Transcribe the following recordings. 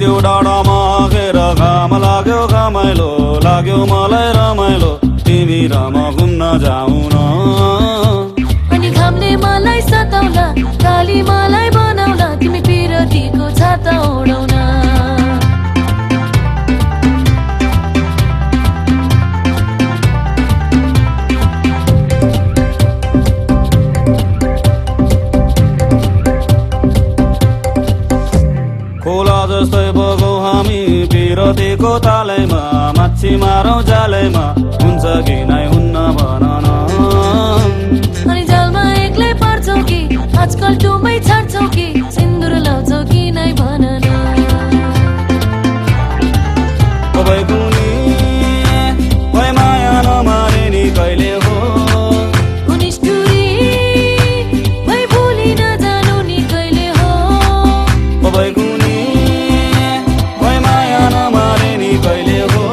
त्यो डाँडामा घेर घाम लाग्यो घमाइलो लाग्यो मलाई रमाइलो तिमी र म घुम्न जाऊ न अनि घामले मलाई सताउला काली मलाई बनाउला तिमी पिरतीको छाता ओढाउन खोला जस्तै बगौ हामी पिरतीको तालैमा माछी मारौँ जालैमा हुन्छ कि नै हुन्न भन न अनि जालमा एक्लै पर्छौ कि आजकल टुमै छाड्छौ कि सिन्दुर लाउँछौ कि नै भन न भई कुनी भई माया नमारे नि कहिले हो निष्ठुरी भई भुली नजानु नि कहिले हो भई कुनी भई माया नमारे नि कहिले हो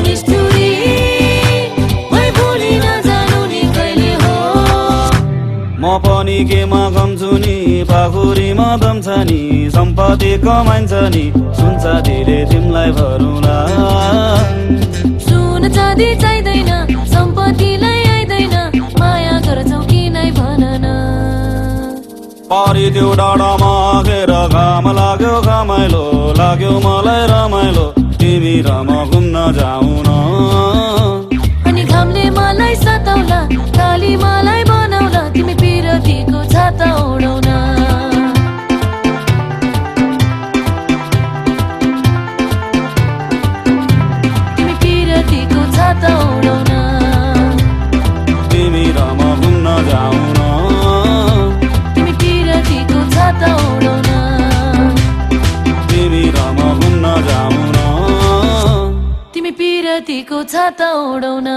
निष्ठुरी भई भुली नजानु नि कहिले हो म पनि केमा गम्छु नि पाखुरीमा दम्छ नि सम्पत्ति कमाइन्छ नि सुन्छ दिले तिमीलाई भरौँला सुन चाँदी चाहिँदैन सम्पत्तिलाई आइदैन माया गर्छौ कि नै भन न पारी त्यो डाँडामा घेर घाम लाग्यो घमाइलो लाग्यो मलाई रमाइलो तिमी र म घुम्न जाऊ न अनि घामले मलाई सताउला काली मलाई बनाउला तिमी पिरतीको छाता ओढाउन तिमी पिरतीको छाता ओढाउन तिमी र म घुम्न जाऊ न तिमी पिरतीको छाता ओढाउन तिमी र म घुम्न जाऊ न तिमी पिरतीको छाता ओढाउन